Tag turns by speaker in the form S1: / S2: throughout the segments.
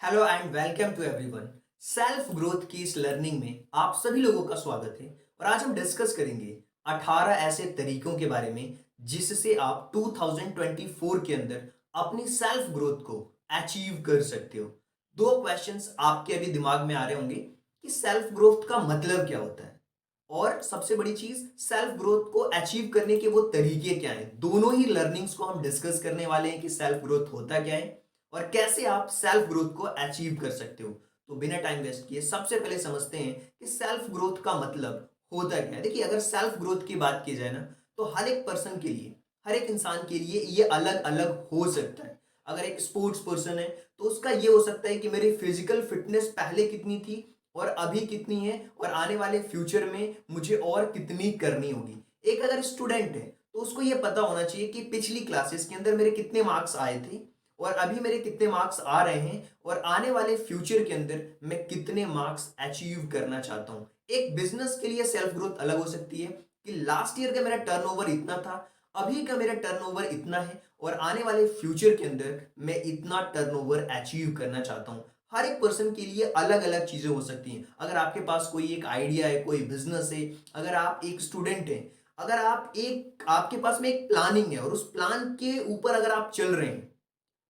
S1: Hello and welcome to everyone. Self growth की इस learning में आप सभी लोगों का स्वागत है। और आज हम डिस्कस करेंगे 18 ऐसे तरीकों के बारे में जिससे आप 2024 के अंदर अपनी सेल्फ ग्रोथ को अचीव कर सकते हो। दो क्वेश्चंस आपके अभी दिमाग में आ रहे होंगे कि सेल्फ ग्रोथ का मतलब क्या होता है, और सबसे बड़ी चीज सेल्फ ग्रोथ को अचीव करने के वो तरीके क्या हैं। दोनों ही लर्निंग्स को हम डिस्कस करने वाले हैं कि सेल्फ ग्रोथ होता क्या है और कैसे आप सेल्फ ग्रोथ को अचीव कर सकते हो। तो बिना टाइम वेस्ट किए सबसे पहले समझते हैं कि सेल्फ ग्रोथ का मतलब होता क्या है। देखिए, अगर सेल्फ ग्रोथ की बात की जाए ना, तो हर एक पर्सन के लिए, हर एक इंसान के लिए ये अलग अलग हो सकता है। अगर एक स्पोर्ट्स पर्सन है तो उसका ये हो सकता है कि मेरी फिजिकल फिटनेस पहले कितनी थी और अभी कितनी है, और आने वाले फ्यूचर में मुझे और कितनी करनी होगी। एक अगर स्टूडेंट है तो उसको ये पता होना चाहिए कि पिछली क्लासेस के अंदर मेरे कितने मार्क्स आए थे और अभी मेरे कितने मार्क्स आ रहे हैं, और आने वाले फ्यूचर के अंदर मैं कितने मार्क्स अचीव करना चाहता हूं। एक बिजनेस के लिए सेल्फ ग्रोथ अलग हो सकती है कि लास्ट ईयर का मेरा टर्नओवर इतना था, अभी का मेरा टर्नओवर इतना है, और आने वाले फ्यूचर के अंदर मैं इतना टर्नओवर अचीव करना चाहता हूं। हर एक पर्सन के लिए अलग अलग चीजें हो सकती हैं। अगर आपके पास कोई एक आइडिया है, कोई बिजनेस है, अगर आप एक स्टूडेंट हैं, अगर आप एक आपके पास में एक प्लानिंग है और उस प्लान के ऊपर अगर आप चल रहे हैं,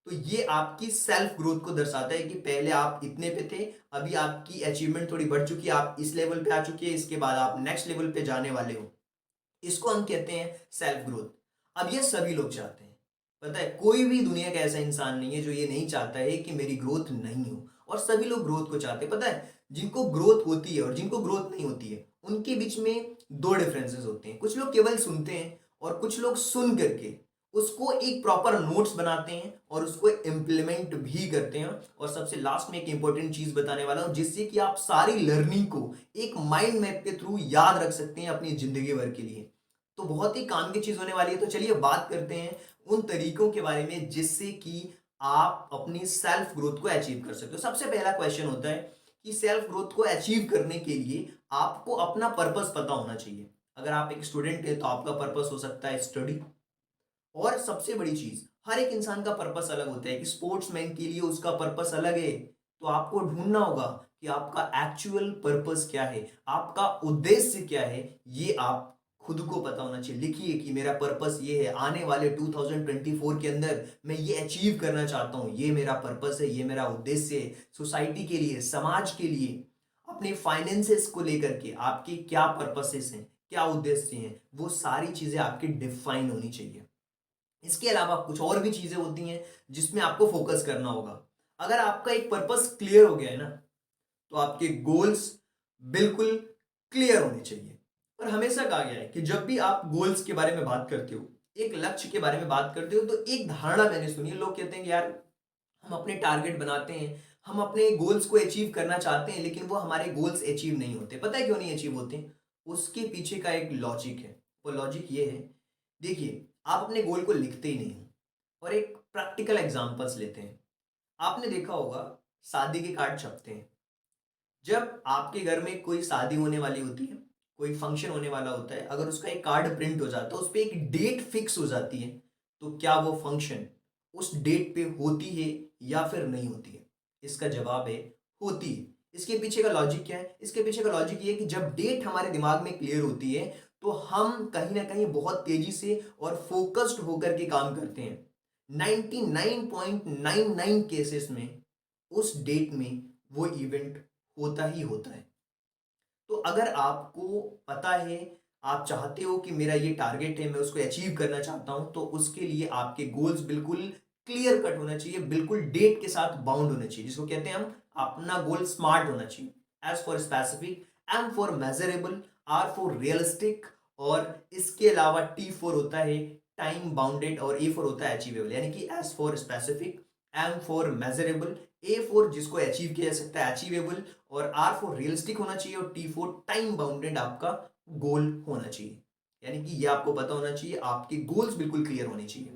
S1: तो ये आपकी सेल्फ ग्रोथ को दर्शाता है कि पहले आप इतने पे थे, अभी आपकी अचीवमेंट थोड़ी बढ़ चुकी है, आप इस लेवल पे आ चुके हैं, इसके बाद आप नेक्स्ट लेवल पे जाने वाले हो। इसको हम कहते हैं सेल्फ ग्रोथ। अब ये सभी लोग चाहते हैं। पता है, कोई भी दुनिया का ऐसा इंसान नहीं है जो ये नहीं चाहता है कि मेरी ग्रोथ नहीं हो, और सभी लोग ग्रोथ को चाहते हैं। पता है, जिनको ग्रोथ होती है और जिनको ग्रोथ नहीं होती है उनके बीच में दो डिफरेंसेस होते हैं। कुछ लोग केवल सुनते हैं और कुछ लोग सुन करके उसको एक प्रॉपर नोट्स बनाते हैं और उसको इम्प्लीमेंट भी करते हैं। और सबसे लास्ट में एक इंपॉर्टेंट चीज बताने वाला हूं जिससे कि आप सारी लर्निंग को एक माइंड मैप के थ्रू याद रख सकते हैं अपनी जिंदगी भर के लिए। तो बहुत ही काम की चीज होने वाली है। तो चलिए बात करते हैं उन तरीकों के बारे में जिससे कि आप अपनी सेल्फ ग्रोथ को अचीव कर सकते हो। सबसे पहला क्वेश्चन होता है कि सेल्फ ग्रोथ को अचीव करने के लिए आपको अपना पर्पस पता होना चाहिए। अगर आप एक स्टूडेंट है तो आपका पर्पस हो सकता है स्टडी। और सबसे बड़ी चीज, हर एक इंसान का पर्पस अलग होता है कि स्पोर्ट्समैन के लिए उसका पर्पस अलग है। तो आपको ढूंढना होगा कि आपका एक्चुअल पर्पस क्या है, आपका उद्देश्य क्या है। ये आप खुद को पता होना चाहिए। लिखिए कि मेरा पर्पस ये है, आने वाले 2024 के अंदर मैं ये अचीव करना चाहता हूं, ये मेरा पर्पस है, ये मेरा उद्देश्य है। सोसाइटी के लिए, समाज के लिए, अपने फाइनेंसेस को लेकर के आपके क्या पर्पसेस हैं, क्या उद्देश्य हैं, वो सारी चीजें आपकी डिफाइन होनी चाहिए। इसके अलावा कुछ और भी चीजें होती हैं जिसमें आपको फोकस करना होगा। अगर आपका एक पर्पस क्लियर हो गया है ना, तो आपके गोल्स बिल्कुल क्लियर होने चाहिए। और हमेशा कहा गया है कि जब भी आप गोल्स के बारे में बात करते हो, एक लक्ष्य के बारे में बात करते हो, तो एक धारणा मैंने सुनी है। लोग कहते हैं कि यार, हम अपने टारगेट बनाते हैं, हम अपने गोल्स को अचीव करना चाहते हैं, लेकिन वो हमारे गोल्स अचीव नहीं होते। पता है क्यों नहीं अचीव होते? उसके पीछे का एक लॉजिक है। वो लॉजिक ये है, देखिए, आप अपने गोल को लिखते ही नहीं हो। और एक प्रैक्टिकल एग्जांपल्स लेते हैं। आपने देखा होगा, शादी के कार्ड छपते हैं। जब आपके घर में कोई शादी होने वाली होती है, कोई फंक्शन होने वाला होता है, अगर उसका एक कार्ड प्रिंट हो जाता है, उस पर एक डेट फिक्स हो जाती है, तो क्या वो फंक्शन उस डेट पे होती है या फिर नहीं होती है? इसका जवाब है, होती है। इसके पीछे का लॉजिक क्या है? इसके पीछे का लॉजिक ये है कि जब डेट हमारे दिमाग में क्लियर होती है, तो हम कहीं ना कहीं बहुत तेजी से और फोकस्ड होकर के काम करते हैं। 99.99 केसेस में उस डेट में वो इवेंट होता ही होता है। तो अगर आपको पता है, आप चाहते हो कि मेरा ये टारगेट है, मैं उसको अचीव करना चाहता हूं, तो उसके लिए आपके गोल्स बिल्कुल क्लियर कट होना चाहिए, बिल्कुल डेट के साथ बाउंड होना चाहिए, जिसको कहते हैं हम अपना गोल स्मार्ट होना चाहिए। S for specific, M for measurable, R for realistic, और इसके अलावा टी फॉर होता है टाइम बाउंडेड, और ए फॉर होता है अचीवेबल। यानी कि S for specific, M for measurable, A for जिसको अचीव किया जा सकता है अचीवेबल, और आर फॉर रियलिस्टिक होना चाहिए, और टी फॉर टाइम बाउंडेड आपका गोल होना चाहिए। यानी कि ये आपको पता होना चाहिए, आपके गोल्स बिल्कुल क्लियर होने चाहिए।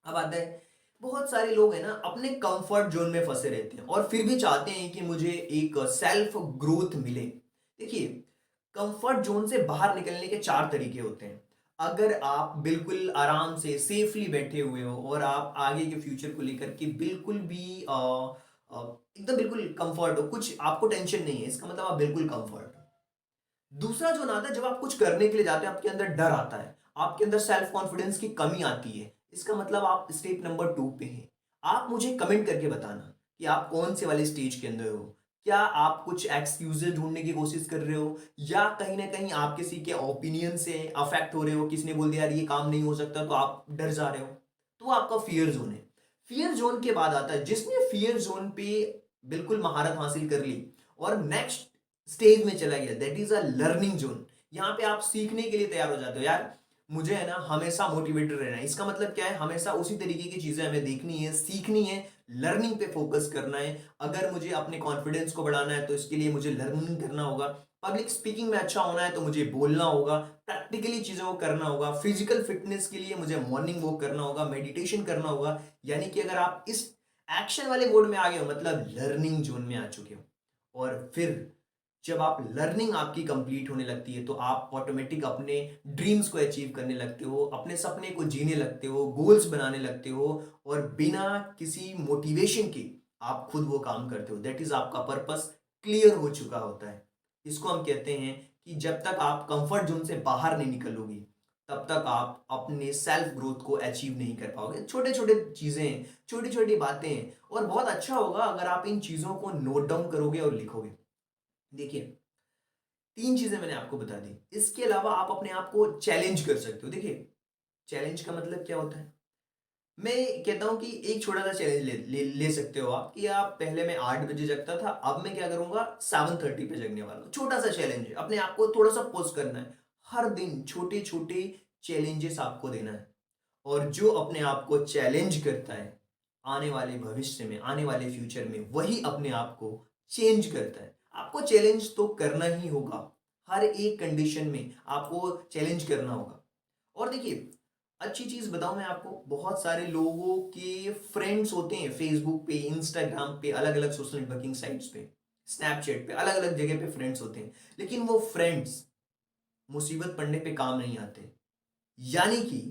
S1: अब आता है, बहुत सारे लोग हैं ना, अपने कंफर्ट जोन में फंसे रहते हैं और फिर भी चाहते हैं कि मुझे एक सेल्फ ग्रोथ मिले। देखिए, कंफर्ट जोन से बाहर निकलने के चार तरीके होते हैं। अगर आप बिल्कुल आराम से सेफली बैठे हुए हो और आप आगे के फ्यूचर को लेकर के बिल्कुल भी एकदम बिल्कुल कंफर्ट हो, कुछ आपको टेंशन नहीं है, इसका मतलब आप बिल्कुल कंफर्ट हो। दूसरा जो आता है, जब आप कुछ करने के लिए जाते हैं आपके अंदर डर आता है, आपके अंदर सेल्फ कॉन्फिडेंस की कमी आती है, इसका मतलब आप स्टेप नंबर 2 पे हैं। आप मुझे कमेंट करके बताना कि आप कौन से वाले स्टेज के अंदर हो। क्या आप कुछ एक्सक्यूजेज ढूंढने की कोशिश कर रहे हो, या कहीं ना कहीं आप किसी के ओपिनियन से अफेक्ट हो रहे हो, किसी ने बोल दिया यार ये काम नहीं हो सकता तो आप डर जा रहे हो, तो वो आपका फियर जोन है। फियर जोन के बाद आता है, जिसने फियर जोन पे बिल्कुल महारत हासिल कर ली और नेक्स्ट स्टेज में चला गया, that is a learning zone. यहां पे आप सीखने के लिए तैयार हो जाते हो, यार मुझे है ना हमेशा मोटिवेटेड रहना है। इसका मतलब क्या है, हमेशा उसी तरीके की चीजें हमें देखनी है, सीखनी है, लर्निंग पे फोकस करना है। अगर मुझे अपने कॉन्फिडेंस को बढ़ाना है तो इसके लिए मुझे लर्निंग करना होगा। पब्लिक स्पीकिंग में अच्छा होना है तो मुझे बोलना होगा, प्रैक्टिकली चीजों को करना होगा। फिजिकल फिटनेस के लिए मुझे मॉर्निंग वॉक करना होगा, मेडिटेशन करना होगा। यानी कि अगर आप इस एक्शन वाले मोड में आ गए हो, मतलब लर्निंग जोन में आ चुके हो। और फिर जब आप लर्निंग आपकी कंप्लीट होने लगती है तो आप ऑटोमेटिक अपने ड्रीम्स को अचीव करने लगते हो, अपने सपने को जीने लगते हो, गोल्स बनाने लगते हो, और बिना किसी मोटिवेशन के आप खुद वो काम करते हो। दैट इज आपका पर्पस क्लियर हो चुका होता है। इसको हम कहते हैं कि जब तक आप कंफर्ट जोन से बाहर नहीं निकलोगे तब तक आप अपने सेल्फ ग्रोथ को अचीव नहीं कर पाओगे। छोटे छोटे चीजें, छोटी छोटी बातें, और बहुत अच्छा होगा अगर आप इन चीजों को नोट डाउन करोगे और लिखोगे। देखिए, 3 चीजें मैंने आपको बता दी। इसके अलावा आप अपने आप को चैलेंज कर सकते हो। देखिए, चैलेंज का मतलब क्या होता है, मैं कहता हूं कि एक छोटा सा चैलेंज ले सकते हो आप, कि आप पहले मैं 8 बजे जगता था, अब मैं क्या करूंगा 7:30 पे जगने वाला हूं। छोटा सा चैलेंज है, अपने आप को थोड़ा सा पोस्ट करना है। हर दिन छोटे छोटे चैलेंजेस आपको देना है, और जो अपने आप को चैलेंज करता है, आने वाले भविष्य में, आने वाले फ्यूचर में वही अपने आप को चेंज करता है। आपको चैलेंज तो करना ही होगा, हर एक कंडीशन में आपको चैलेंज करना होगा। और देखिए, अच्छी चीज बताऊं मैं आपको, बहुत सारे लोगों के फ्रेंड्स होते हैं फेसबुक पे, इंस्टाग्राम पे, अलग अलग सोशल नेटवर्किंग साइट्स पे, स्नैपचैट पे, अलग अलग जगह पे फ्रेंड्स होते हैं, लेकिन वो फ्रेंड्स मुसीबत पड़ने पे काम नहीं आते। यानी कि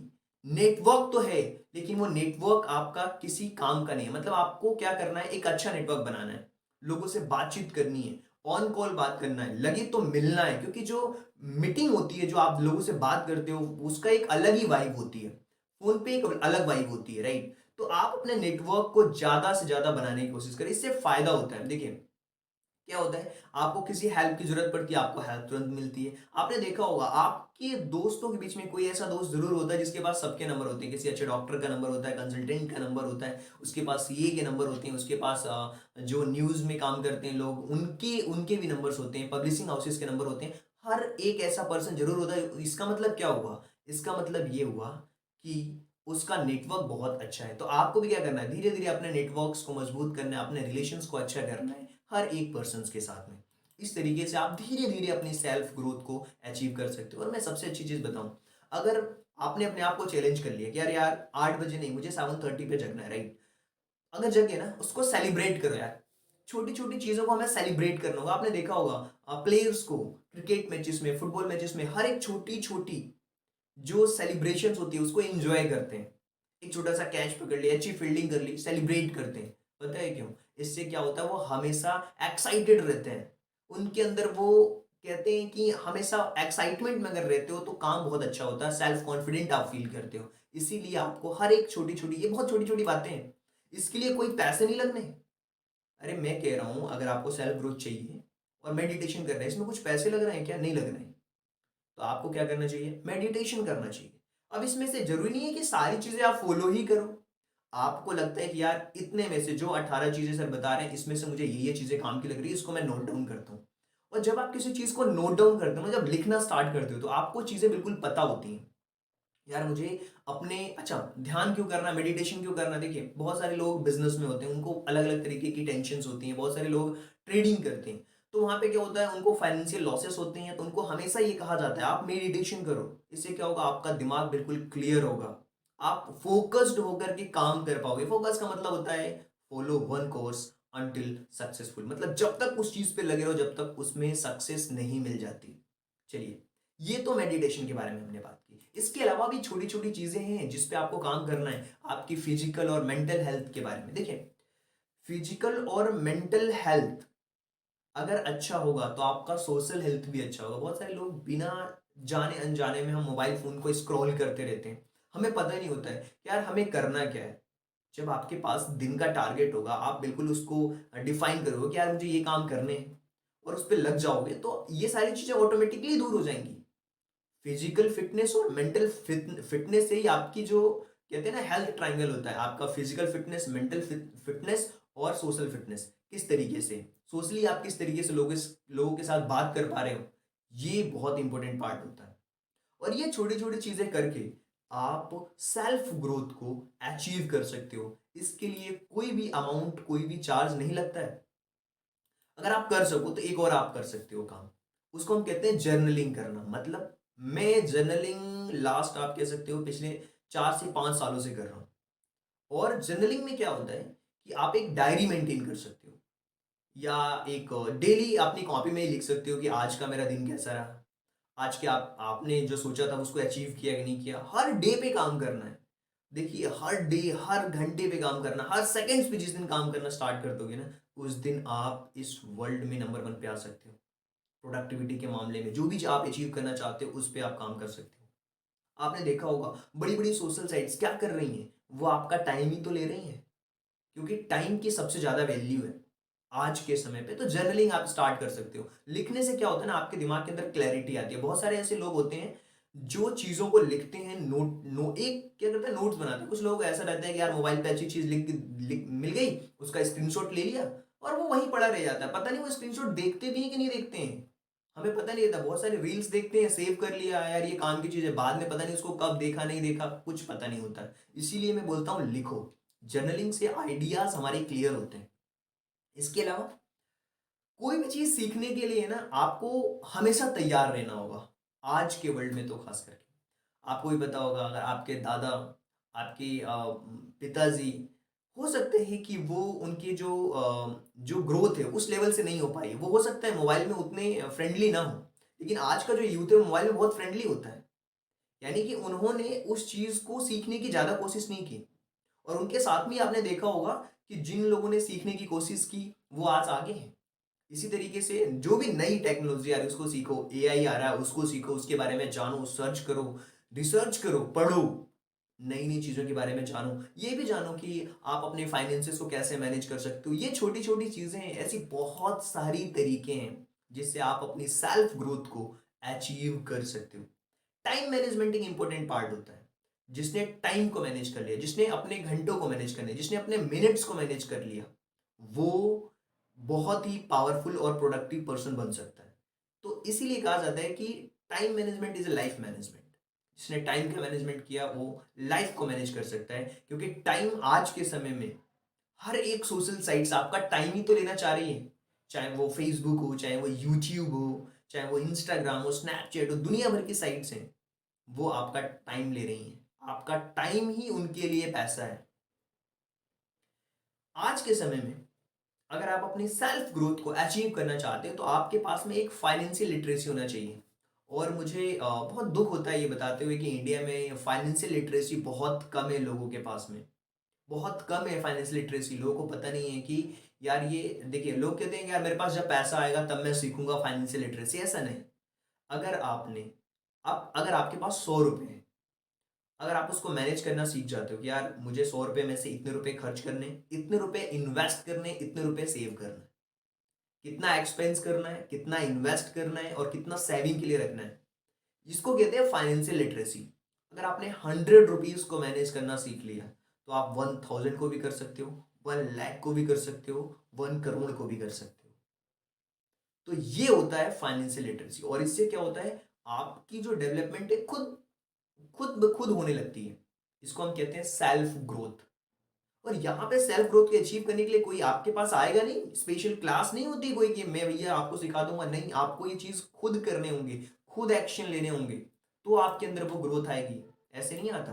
S1: नेटवर्क तो है, लेकिन वो नेटवर्क आपका किसी काम का नहीं है। मतलब आपको क्या करना है, एक अच्छा नेटवर्क बनाना है, लोगों से बातचीत करनी है, ऑन कॉल बात करना है, लगे तो मिलना है, क्योंकि जो मीटिंग होती है, जो आप लोगों से बात करते हो, उसका एक अलग ही वाइब होती है। फोन पे एक अलग वाइब होती है, राइट। तो आप अपने नेटवर्क को ज्यादा से ज्यादा बनाने की कोशिश करें, इससे फायदा होता है। देखिए, क्या होता है, आपको किसी हेल्प की जरूरत पड़ती है, आपको हेल्प तुरंत मिलती है। आपने देखा होगा आपके दोस्तों के बीच में कोई ऐसा दोस्त जरूर होता है जिसके पास सबके नंबर होते हैं। किसी अच्छे डॉक्टर का नंबर होता है, कंसल्टेंट का नंबर होता है, उसके पास सीए के नंबर होते हैं, उसके पास जो न्यूज में काम करते हैं लोग, उनके उनके भी नंबर्स होते हैं, पब्लिशिंग हाउसेस के नंबर होते हैं। हर एक ऐसा पर्सन जरूर होता है। इसका मतलब क्या हुआ, इसका मतलब ये हुआ कि उसका नेटवर्क बहुत अच्छा है। तो आपको भी क्या करना है, धीरे धीरे अपने नेटवर्क्स को मजबूत करना है, अपने रिलेशंस को अच्छा करना है हर एक पर्सन के साथ में। इस तरीके से आप धीरे धीरे अपनी सेल्फ ग्रोथ को अचीव कर सकते हो। और मैं सबसे अच्छी चीज बताऊं, अगर आपने अपने आप को चैलेंज कर लिया कि यार यार 8 बजे नहीं, मुझे 7:30 पे जगना है, राइट। अगर जगे ना, उसको सेलिब्रेट करो यार। छोटी छोटी चीजों को हमें सेलिब्रेट करना होगा। आपने देखा होगा प्लेयर्स को क्रिकेट मैचेस में, फुटबॉल मैचेस में, हर एक छोटी छोटी जो सेलिब्रेशन होती है उसको एंजॉय करते हैं। एक छोटा सा कैच पकड़ लिया, अच्छी फील्डिंग कर ली, सेलिब्रेट करते हैं। पता है क्यों? इससे क्या होता है, वो हमेशा एक्साइटेड रहते हैं। उनके अंदर वो कहते हैं कि हमेशा एक्साइटमेंट में अगर रहते हो तो काम बहुत अच्छा होता है, सेल्फ कॉन्फिडेंट आप फील करते हो। इसीलिए आपको हर एक छोटी छोटी, ये बहुत छोटी छोटी बातें हैं, इसके लिए कोई पैसे नहीं लगने। अरे मैं कह रहा हूं, अगर आपको सेल्फ ग्रोथ चाहिए और मेडिटेशन करना है, इसमें कुछ पैसे लग रहे हैं क्या? नहीं लग रहे हैं। तो आपको क्या करना चाहिए, मेडिटेशन करना चाहिए। अब इसमें से जरूरी नहीं है कि सारी चीजें आप फॉलो ही करो। आपको लगता है कि यार इतने में से जो 18 चीजें सर बता रहे हैं, इसमें से मुझे ये चीजें काम की लग रही है, इसको मैं नोट डाउन करता हूँ। और जब आप किसी चीज को नोट डाउन करते हो, जब लिखना स्टार्ट करते हो, तो आपको चीजें बिल्कुल पता होती हैं। यार मुझे अपने, अच्छा ध्यान क्यों करना, मेडिटेशन क्यों करना। देखिए, बहुत सारे लोग बिजनेस में होते हैं, उनको अलग अलग तरीके की टेंशन होती हैं। बहुत सारे लोग ट्रेडिंग करते हैं, तो वहां पे क्या होता है, उनको फाइनेंशियल लॉसेस होते हैं। तो उनको हमेशा ये कहा जाता है आप मेडिटेशन करो। इससे क्या होगा, आपका दिमाग बिल्कुल क्लियर होगा, आप फोकस्ड होकर के काम कर पाओगे। फोकस का मतलब होता है follow one course until successful, मतलब जब तक उस चीज पे लगे रहो जब तक उसमें सक्सेस नहीं मिल जाती। चलिए, ये तो मेडिटेशन के बारे में हमने बात की। इसके अलावा भी छोटी छोटी चीजें हैं जिस पे आपको काम करना है, आपकी फिजिकल और मेंटल हेल्थ के बारे में। देखिए, फिजिकल और मेंटल हेल्थ अगर अच्छा होगा तो आपका सोशल हेल्थ भी अच्छा होगा। बहुत सारे लोग बिना जाने अनजाने में हम मोबाइल फोन को स्क्रॉल करते रहते हैं, हमें पता नहीं होता है कि यार हमें करना क्या है। जब आपके पास दिन का टारगेट होगा, आप बिल्कुल उसको डिफाइन करोगे कि यार मुझे ये काम करने हैं और उस पर लग जाओगे, तो ये सारी चीजें ऑटोमेटिकली दूर हो जाएंगी। फिजिकल फिटनेस और मेंटल फिटनेस से ही आपकी जो कहते हैं ना हेल्थ ट्रायंगल होता है, आपका फिजिकल फिटनेस, मेंटल फिटनेस और सोशल फिटनेस। किस तरीके से सोशली आप किस तरीके से लोगों के साथ बात कर पा रहे हो, ये बहुत इंपॉर्टेंट पार्ट होता है। और ये छोटी छोटी चीजें करके आप सेल्फ ग्रोथ को अचीव कर सकते हो। इसके लिए कोई भी अमाउंट, कोई भी चार्ज नहीं लगता है। अगर आप कर सको तो एक और आप कर सकते हो काम, उसको हम कहते हैं जर्नलिंग करना। मतलब मैं जर्नलिंग लास्ट आप कह सकते हो पिछले 4 से 5 सालों से कर रहा हूं। और जर्नलिंग में क्या होता है कि आप एक डायरी मेंटेन कर सकते हो, या एक डेली अपनी कॉपी में ही लिख सकते हो कि आज का मेरा दिन कैसा रहा, आज के आपने जो सोचा था उसको अचीव किया कि नहीं किया। हर डे पे काम करना है। देखिए, हर डे, हर घंटे पे काम करना, हर सेकंड्स पे जिस दिन काम करना स्टार्ट कर दोगे ना, उस दिन आप इस वर्ल्ड में नंबर 1 पे आ सकते हो। प्रोडक्टिविटी के मामले में जो भी आप अचीव करना चाहते हो उस पर आप काम कर सकते हो। आपने देखा होगा बड़ी बड़ी सोशल साइट्स क्या कर रही हैं, वो आपका टाइम ही तो ले रही हैं, क्योंकि टाइम की सबसे ज्यादा वैल्यू है आज के समय पे। तो जर्नलिंग आप स्टार्ट कर सकते हो। लिखने से क्या होता है ना, आपके दिमाग के अंदर क्लैरिटी आती है। बहुत सारे ऐसे लोग होते हैं जो चीजों को लिखते हैं, एक क्या करते हैं, नोट्स बनाते हैं। कुछ लोग ऐसा रहता है कि यार मोबाइल पे अच्छी चीज मिल गई, उसका स्क्रीनशॉट ले लिया और वो वहीं पड़ा रह जाता है। पता नहीं वो स्क्रीनशॉट देखते भी हैं कि नहीं देखते हैं, हमें पता नहीं रहता। बहुत सारे रील्स देखते हैं, सेव कर लिया यार ये काम की चीज है, बाद में पता नहीं उसको कब देखा नहीं देखा, कुछ पता नहीं होता। इसीलिए मैं बोलता हूँ लिखो। जर्नलिंग से आइडियाज हमारे क्लियर होते हैं। इसके अलावा कोई भी चीज सीखने के लिए ना आपको हमेशा तैयार रहना होगा। आज के वर्ल्ड में तो खास करके आपको भी पता होगा, अगर आपके दादा, आपके पिताजी, हो सकते हैं कि वो उनकी जो ग्रोथ है उस लेवल से नहीं हो पाई। वो हो सकता है मोबाइल में उतने फ्रेंडली ना हो, लेकिन आज का जो यूथ है मोबाइल में बहुत फ्रेंडली होता है। यानी कि उन्होंने उस चीज को सीखने की ज्यादा कोशिश नहीं की। और उनके साथ में आपने देखा होगा कि जिन लोगों ने सीखने की कोशिश की वो आज आगे हैं। इसी तरीके से जो भी नई टेक्नोलॉजी आ रही है उसको सीखो, एआई आ रहा है उसको सीखो, उसके बारे में जानो, सर्च करो, रिसर्च करो, पढ़ो, नई नई चीजों के बारे में जानो। ये भी जानो कि आप अपने फाइनेंसेस को कैसे मैनेज कर सकते हो। ये छोटी छोटी चीजें हैं, ऐसी बहुत सारी तरीके हैं जिससे आप अपनी सेल्फ ग्रोथ को अचीव कर सकते हो। टाइम मैनेजमेंट एक इंपॉर्टेंट पार्ट होता है। जिसने टाइम को मैनेज कर लिया, जिसने अपने घंटों को मैनेज कर लिया, जिसने अपने मिनट्स को मैनेज कर लिया, वो बहुत ही पावरफुल और प्रोडक्टिव पर्सन बन सकता है। तो इसीलिए कहा जाता है कि time management is a life management. जिसने टाइम का मैनेजमेंट किया वो लाइफ को मैनेज कर सकता है। क्योंकि टाइम आज के समय में हर एक सोशल साइट्स आपका टाइम ही तो लेना चाह रही है। चाहे वो फेसबुक हो, चाहे वो यूट्यूब हो, चाहे वो इंस्टाग्राम हो, स्नैपचैट हो, दुनिया भर की साइट्स हैं, वो आपका टाइम ले रही हैं। आपका टाइम ही उनके लिए पैसा है। आज के समय में अगर आप अपनी सेल्फ ग्रोथ को अचीव करना चाहते हैं तो आपके पास में एक फाइनेंशियल लिटरेसी होना चाहिए। और मुझे बहुत दुख होता है ये बताते हुए कि इंडिया में फाइनेंशियल लिटरेसी बहुत कम है लोगों के पास में। बहुत कम है फाइनेंशियल लिटरेसी। लोगों को पता नहीं है कि यार ये देखिए, लोग कहते हैं कि यार मेरे पास जब पैसा आएगा तब मैं सीखूंगा फाइनेंशियल लिटरेसी। ऐसा नहीं। अगर आपने अब अगर आपके पास 100 रुपए हैं, अगर आप उसको मैनेज करना सीख जाते हो कि यार मुझे 100 रुपए में से इतने रुपए खर्च करने, इतने रुपए इन्वेस्ट करने, इतने रुपए सेव करना है, कितना एक्सपेंस करना है, कितना इन्वेस्ट करना है और कितना सेविंग के लिए रखना है, जिसको कहते हैं फाइनेंशियल लिटरेसी। अगर आपने 100 रुपीज को मैनेज करना सीख लिया तो आप 1000 को भी कर सकते हो, 1 लाख को भी कर सकते हो, 1 करोड़ को भी कर सकते हो। तो ये होता है फाइनेंशियल लिटरेसी। और इससे क्या होता है, आपकी जो डेवलपमेंट है खुद खुद ब खुद होने लगती है। इसको हम कहते हैं सेल्फ ग्रोथ। और यहाँ पे सेल्फ ग्रोथ को अचीव करने के लिए कोई आपके पास आएगा नहीं, स्पेशल क्लास नहीं होती कोई कि मैं भैया आपको सिखा दूंगा। नहीं, आपको ये चीज खुद करने होंगे, खुद एक्शन लेने होंगे, तो आपके अंदर वो ग्रोथ आएगी। ऐसे नहीं आता।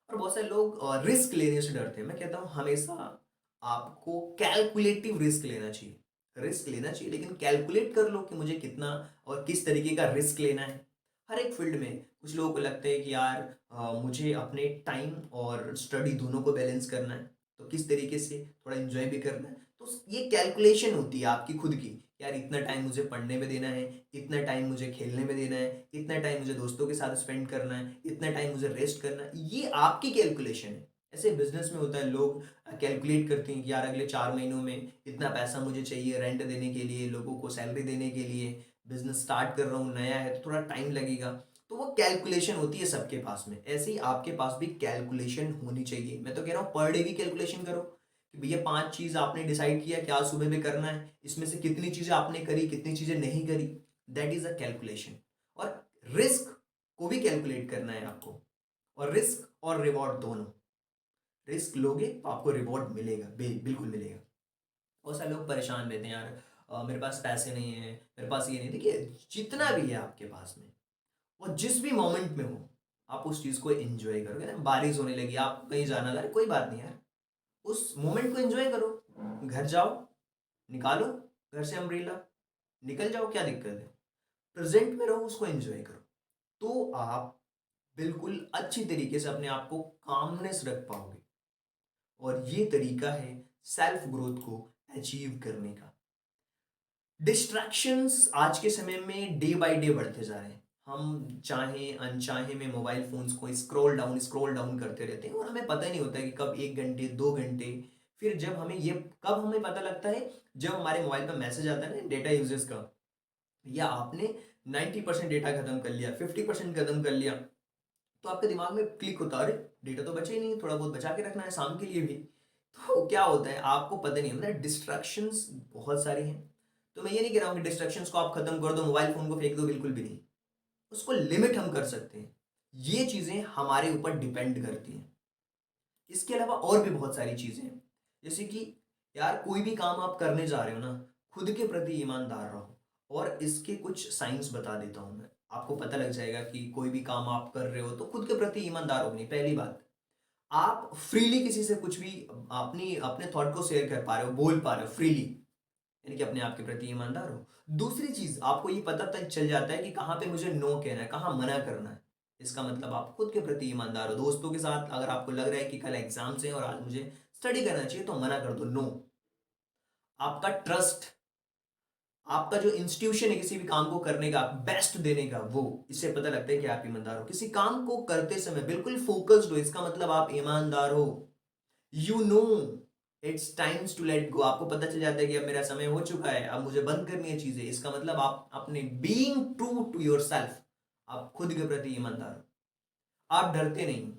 S1: और बहुत सारे लोग रिस्क लेने से डरते हैं। मैं कहता हूँ हमेशा आपको कैलकुलेटिव रिस्क लेना चाहिए। रिस्क लेना चाहिए लेकिन कैलकुलेट कर लो कि मुझे कितना और किस तरीके का रिस्क लेना है। हर एक फील्ड में कुछ लोगों को लगता है कि यार मुझे अपने टाइम और स्टडी दोनों को बैलेंस करना है। तो किस तरीके से थोड़ा एंजॉय भी करना है। तो ये कैलकुलेशन होती है आपकी खुद की, यार इतना टाइम मुझे पढ़ने में देना है, इतना टाइम मुझे खेलने में देना है, इतना टाइम मुझे दोस्तों के साथ स्पेंड करना है, इतना टाइम मुझे रेस्ट करना है, ये आपकी कैलकुलेशन है। ऐसे बिजनेस में होता है, लोग कैलकुलेट करते हैं कि यार अगले 4 महीनों में इतना पैसा मुझे चाहिए रेंट देने के लिए, लोगों को सैलरी देने के लिए, बिजनेस स्टार्ट कर रहा हूँ, नया है तो थोड़ा टाइम लगेगा। तो वो कैलकुलेशन होती है सबके पास में, ऐसे ही आपके पास भी कैलकुलेशन होनी चाहिए। मैं तो कह रहा हूँ पर डे की कैलकुलेशन करो कि भैया 5 चीज आपने डिसाइड किया क्या सुबह में करना है, इसमें से कितनी चीजें आपने करी, कितनी चीजें नहीं करी, दैट इज अ कैलकुलेशन। और रिस्क को भी कैलकुलेट करना है आपको, और रिस्क और रिवॉर्ड दोनों। रिस्क लोगे तो आपको रिवॉर्ड मिलेगा, बिल्कुल मिलेगा। बहुत सारे लोग परेशान रहते हैं, यार मेरे पास पैसे नहीं है, मेरे पास ये नहीं। देखिए जितना भी है आपके पास में, वो जिस भी मोमेंट में हो, आप उस चीज को एंजॉय करोगे ना। बारिश होने लगी, आप कहीं जाना था, कोई बात नहीं यार, उस मोमेंट को एंजॉय करो। घर जाओ, निकालो घर से अम्ब्रेला, निकल जाओ, क्या दिक्कत है। प्रेजेंट में रहो, उसको एंजॉय करो, तो आप बिल्कुल अच्छी तरीके से अपने आप को कामनेस रख पाओगे। और ये तरीका है सेल्फ ग्रोथ को अचीव करने का। डिस्ट्रैक्शंस आज के समय में डे बाय डे बढ़ते जा रहे हैं। हम चाहे अनचाहे में मोबाइल फोन्स को स्क्रॉल डाउन करते रहते हैं, और हमें पता ही नहीं होता है कि कब 1 घंटे 2 घंटे। फिर जब हमें ये कब हमें पता लगता है, जब हमारे मोबाइल पर मैसेज आता है ना डेटा यूजेस का, या आपने 90% डेटा खत्म कर लिया, 50% खत्म कर लिया, तो आपके दिमाग में क्लिक होता है, अरे डेटा तो बचे ही नहीं, थोड़ा बहुत बचा के रखना है शाम के लिए भी। तो क्या होता है आपको पता नहीं, मतलब डिस्ट्रैक्शंस बहुत सारी हैं। तो मैं ये नहीं कह रहा हूँ कि डिस्ट्रैक्शंस को आप खत्म कर दो, मोबाइल फोन को फेंक दो, बिल्कुल भी नहीं। उसको लिमिट हम कर सकते हैं, ये चीजें हमारे ऊपर डिपेंड करती हैं। इसके अलावा और भी बहुत सारी चीजें हैं, जैसे कि यार कोई भी काम आप करने जा रहे हो ना, खुद के प्रति ईमानदार रहो। और इसके कुछ साइंस बता देता हूं मैं, आपको पता लग जाएगा कि कोई भी काम आप कर रहे हो तो खुद के प्रति ईमानदार हो नहीं। पहली बात, आप फ्रीली किसी से कुछ भी अपनी अपने थॉट को शेयर कर पा रहे हो, बोल पा रहे हो फ्रीली, यानी कि अपने आप के प्रति ईमानदार हो। दूसरी चीज, आपको ये पता तक चल जाता है कि कहाँ पे मुझे नो कहना है, कहाँ मना करना है। इसका मतलब आप खुद के प्रति ईमानदार हो। दोस्तों के साथ अगर आपको लग रहा है कि कल एग्जाम्स हैं और आज मुझे स्टडी करना चाहिए, तो मना कर दो, नो। आपका ट्रस्ट, आपका जो इंस्टीट्यूशन है किसी भी काम को करने का, बेस्ट देने का, वो इससे पता लगता है कि आप ईमानदार हो। किसी काम को करते समय बिल्कुल फोकस्ड हो, इसका मतलब आप ईमानदार हो। You know it's times to let go, आपको पता चल जाता है कि अब मेरा समय हो चुका है, अब मुझे बंद करनी है चीजें। इसका मतलब आप अपने being true to your self, आप खुद के प्रति ईमानदार हो। आप डरते नहीं,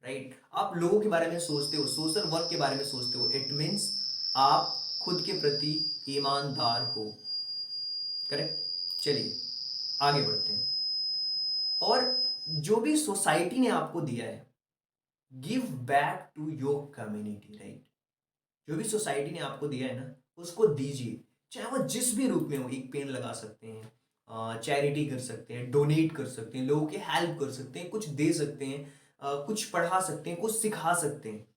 S1: राइट? आप लोगों के बारे में सोचते हो, सोशल वर्क के बारे में सोचते हो, इट मीन्स आप खुद के प्रति ईमानदार हो। करेक्ट? चलिए आगे बढ़ते हैं। और जो भी सोसाइटी ने आपको दिया है, give back to your community, right? जो भी सोसाइटी ने आपको दिया है ना, उसको दीजिए, चाहे वो जिस भी रूप में हो। एक पेड़ लगा सकते हैं, चैरिटी कर सकते हैं, डोनेट कर सकते हैं, लोगों की हेल्प कर सकते हैं, कुछ दे सकते हैं, कुछ पढ़ा सकते हैं, कुछ सिखा सकते हैं।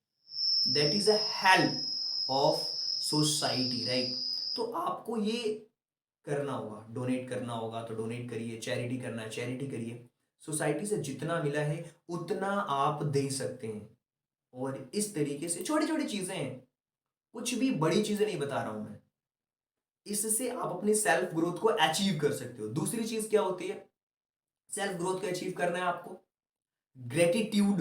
S1: That is a help of society, right? तो आपको ये करना होगा, डोनेट करना होगा तो डोनेट करिए, चैरिटी करना है चैरिटी करिए। सोसाइटी से जितना मिला है उतना आप दे सकते हैं। और इस तरीके से छोटी छोटी चीजें हैं, कुछ भी बड़ी चीजें नहीं बता रहा हूं मैं, इससे आप अपनी सेल्फ ग्रोथ को अचीव कर सकते हो। दूसरी चीज क्या होती है, सेल्फ ग्रोथ को अचीव करना है आपको, ग्रेटिट्यूड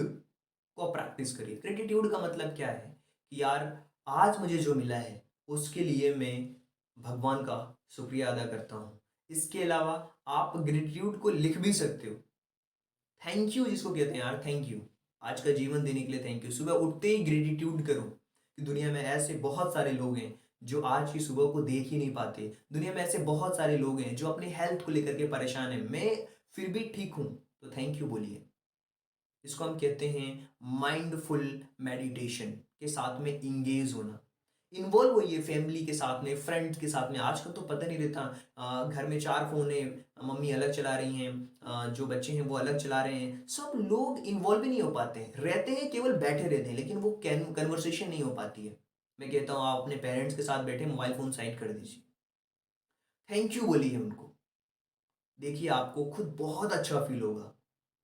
S1: को प्रैक्टिस करिए। ग्रेटिट्यूड का मतलब क्या है कि यार आज मुझे जो मिला है उसके लिए मैं भगवान का शुक्रिया अदा करता हूं। इसके अलावा आप ग्रेटिट्यूड को लिख भी सकते हो। थैंक यू जिसको कहते हैं यार, थैंक यू, आज का जीवन देने के लिए थैंक यू। सुबह उठते ही ग्रेटिट्यूड करो कि दुनिया में ऐसे बहुत सारे लोग हैं जो आज की सुबह को देख ही नहीं पाते। दुनिया में ऐसे बहुत सारे लोग हैं जो अपनी हेल्थ को लेकर के परेशान है, मैं फिर भी ठीक हूं, तो थैंक यू बोलिए। इसको हम कहते हैं माइंडफुल मेडिटेशन के साथ में इंगेज होना। इन्वॉल्व होइए फैमिली के साथ में, फ्रेंड्स के साथ में। आजकल तो पता नहीं रहता, घर में 4 फोन है, मम्मी अलग चला रही हैं, जो बच्चे हैं वो अलग चला रहे हैं, सब लोग इन्वॉल्व ही नहीं हो पाते हैं, रहते हैं केवल बैठे रहते हैं, लेकिन वो कन्वर्सेशन नहीं हो पाती है। मैं कहता हूँ आप अपने पेरेंट्स के साथ बैठे, मोबाइल फोन साइड कर दीजिए, थैंक यू बोलिए उनको। देखिए आपको खुद बहुत अच्छा फील होगा,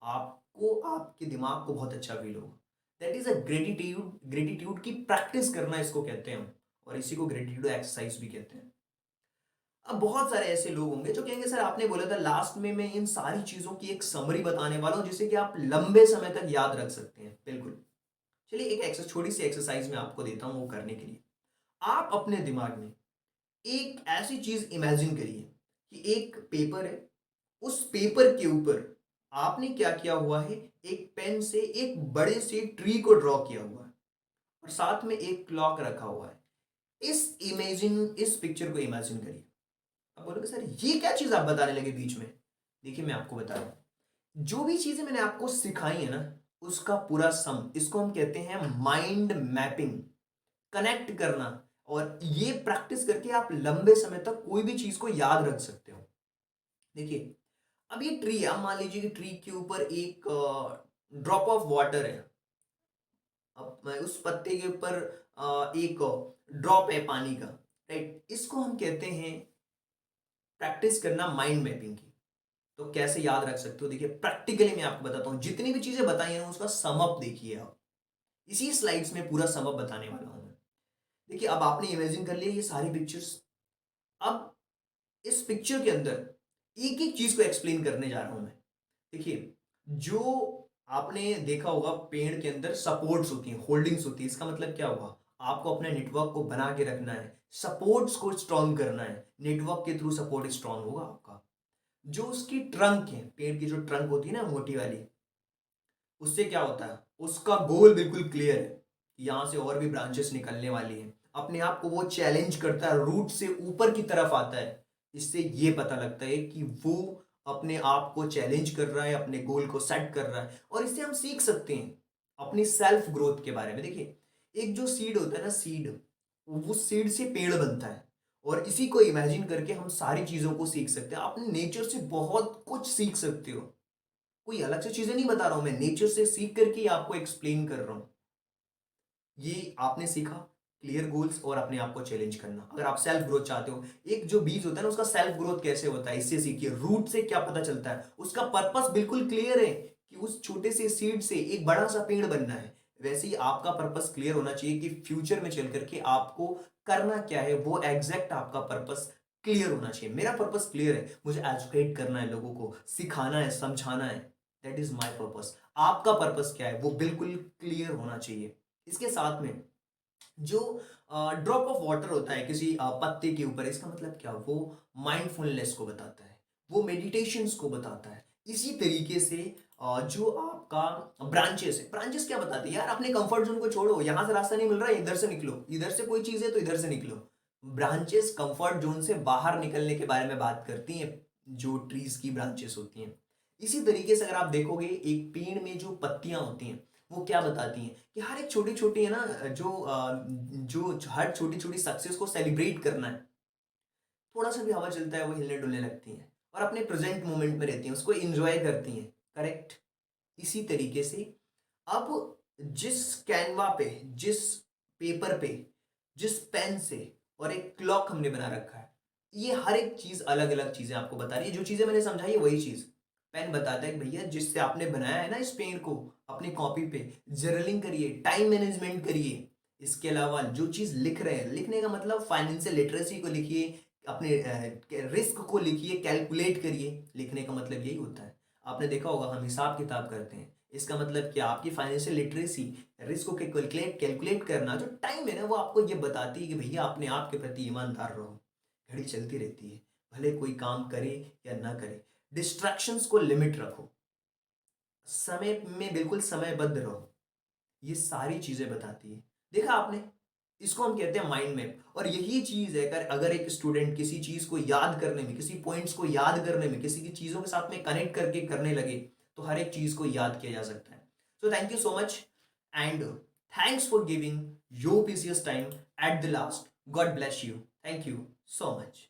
S1: आपको आपके दिमाग को बहुत अच्छा फील होगा। That is a gratitude. Gratitude की प्रैक्टिस करना इसको कहते हैं हम, और इसी को ग्रेटिट्यूड एक्सरसाइज भी कहते हैं। अब बहुत सारे ऐसे लोग होंगे जो कहेंगे सर आपने बोला था लास्ट में मैं इन सारी चीजों की एक समरी बताने वाला हूं जिसे कि आप लंबे समय तक याद रख सकते हैं। बिल्कुल। चलिए एक छोटी सी एक्सरसाइज मैं आपको देता हूं वो करने के लिए। आप अपने दिमाग में एक ऐसी चीज इमेजिन करिए कि एक पेपर है, उस पेपर के ऊपर आपने क्या किया हुआ है, एक पेन से एक बड़े से ट्री को ड्रॉ किया हुआ है और साथ में एक क्लॉक रखा हुआ है। इस पिक्चर को इमेजिन करिए। अब बोलोगे सर ये क्या चीज आप बताने लगे बीच में। देखिए मैं आपको बता रहा हूं, जो भी चीजें मैंने आपको सिखाई है ना, उसका पूरा सम, इसको हम कहते हैं माइंड मैपिंग। कनेक्ट करना, और ये प्रैक्टिस करके आप लंबे समय तक कोई भी चीज को याद रख सकते हो। देखिए अब ये ट्री है, अब मान लीजिए कि ट्री के ऊपर एक ड्रॉप ऑफ वाटर है। अब उस पत्ते के ऊपर एक ड्रॉप है पानी का। राइट, इसको हम कहते हैं प्रैक्टिस करना माइंड मैपिंग की। तो कैसे याद रख सकते हो, देखिए प्रैक्टिकली मैं आपको बताता हूं। जितनी भी चीजें बताई हैं उसका सम अप देखिए आप। इसी स्लाइड्स में पूरा सम अप बताने वाला हूं मैं। देखिए अब आपने इमेजिन कर लिया ये सारी पिक्चर्स। अब इस पिक्चर के अंदर एक एक चीज को एक्सप्लेन करने जा रहा हूं मैं। देखिए जो आपने देखा होगा पेड़ के अंदर सपोर्ट्स होती हैं, होल्डिंग्स होती है, इसका मतलब क्या हुआ, आपको अपने नेटवर्क को बना के रखना है, सपोर्ट्स को स्ट्रॉन्ग करना है। नेटवर्क के थ्रू सपोर्ट स्ट्रॉन्ग होगा आपका। जो उसकी ट्रंक है, पेड़ की जो ट्रंक होती है ना मोटी वाली, उससे क्या होता है, उसका गोल बिल्कुल क्लियर है। यहां से और भी ब्रांचेस निकलने वाली हैं। अपने आप को वो चैलेंज करता है, रूट से ऊपर की तरफ आता है। इससे ये पता लगता है कि वो अपने आप को चैलेंज कर रहा है, अपने गोल को सेट कर रहा है। और इससे हम सीख सकते हैं अपनी सेल्फ ग्रोथ के बारे में। देखिए एक जो सीड होता है ना, सीड, वो सीड से पेड़ बनता है। और इसी को इमेजिन करके हम सारी चीजों को सीख सकते हैं। अपने नेचर से बहुत कुछ सीख सकते हो। कोई अलग से चीजें नहीं बता रहा हूं मैं, नेचर से सीख करके ही आपको एक्सप्लेन कर रहा हूं। ये आपने सीखा क्लियर गोल्स और अपने आप को चैलेंज करना। अगर आप सेल्फ ग्रोथ चाहते हो, एक जो बीज होता है ना उसका सेल्फ ग्रोथ कैसे होता है, इससे सीखिए। रूट से क्या पता चलता है, उसका पर्पस बिल्कुल क्लियर है कि उस छोटे से सीड से एक बड़ा सा पेड़ बनना है। वैसे ही आपका पर्पस क्लियर होना चाहिए कि फ्यूचर में चल करके आपको करना क्या है, वो एग्जैक्ट आपका पर्पस क्लियर होना चाहिए। मेरा पर्पस क्लियर है, मुझे एजुकेट करना है, लोगों को सिखाना है, समझाना है। That is my purpose. आपका पर्पस क्या है वो बिल्कुल क्लियर होना चाहिए। इसके साथ में जो ड्रॉप ऑफ वाटर होता है किसी पत्ते के ऊपर, इसका मतलब क्या, वो माइंडफुलनेस को बताता है, वो मेडिटेशंस को बताता है। इसी तरीके से जो आपका ब्रांचेस है, ब्रांचेस क्या बताते हैं, यार अपने कंफर्ट जोन को छोड़ो, यहां से रास्ता नहीं मिल रहा है, इधर से निकलो, इधर से कोई चीज है तो इधर से निकलो। ब्रांचेस कंफर्ट जोन से बाहर निकलने के बारे में बात करती हैं, जो ट्रीज की ब्रांचेस होती हैं। इसी तरीके से अगर आप देखोगे एक पेड़ में जो पत्तियां होती हैं, वो क्या बताती हैं कि हर एक छोटी छोटी है ना, जो हर छोटी छोटी सक्सेस को सेलिब्रेट करना है। थोड़ा सा भी हवा चलता है वो हिलने डुलने लगती हैं और अपने प्रेजेंट मोमेंट में रहती हैं, उसको एंजॉय करती हैं। करेक्ट। इसी तरीके से अब जिस कैनवा पे, जिस पेपर पे, जिस पेन से, और एक क्लॉक हमने बना रखा है, ये हर एक चीज अलग अलग चीजें आपको बता रही है। जो चीजें मैंने समझाई है वही चीज पेन बताता है कि भैया जिससे आपने बनाया है ना इस पेन को, अपनी कॉपी पे जर्नलिंग करिए, टाइम मैनेजमेंट करिए। इसके अलावा जो चीज लिख रहे हैं, लिखने का मतलब फाइनेंशियल लिटरेसी को लिखिए, अपने रिस्क को लिखिए, कैलकुलेट करिए। लिखने का मतलब यही होता है। आपने देखा होगा हम हिसाब किताब करते हैं, इसका मतलब क्या, आपकी फाइनेंशियल लिटरेसी, रिस्क को कैलकुलेट कैलकुलेट करना, जो टाइम है ना वो आपको ये बताती है कि भैया अपने आप के प्रति ईमानदार रहो। घड़ी चलती रहती है, भले कोई काम करे या ना करे। डिस्ट्रैक्शंस को लिमिट रखो, समय में बिल्कुल समयबद्ध रहो। ये सारी चीजें बताती है। देखा आपने, इसको हम कहते हैं माइंड मैप। और यही चीज है, अगर एक स्टूडेंट किसी चीज को याद करने में, किसी पॉइंट्स को याद करने में, किसी की चीजों के साथ में कनेक्ट करके करने लगे, तो हर एक चीज को याद किया जा सकता है। So thank you so much and thanks for giving your precious time at the last. God bless you. Thank you so much.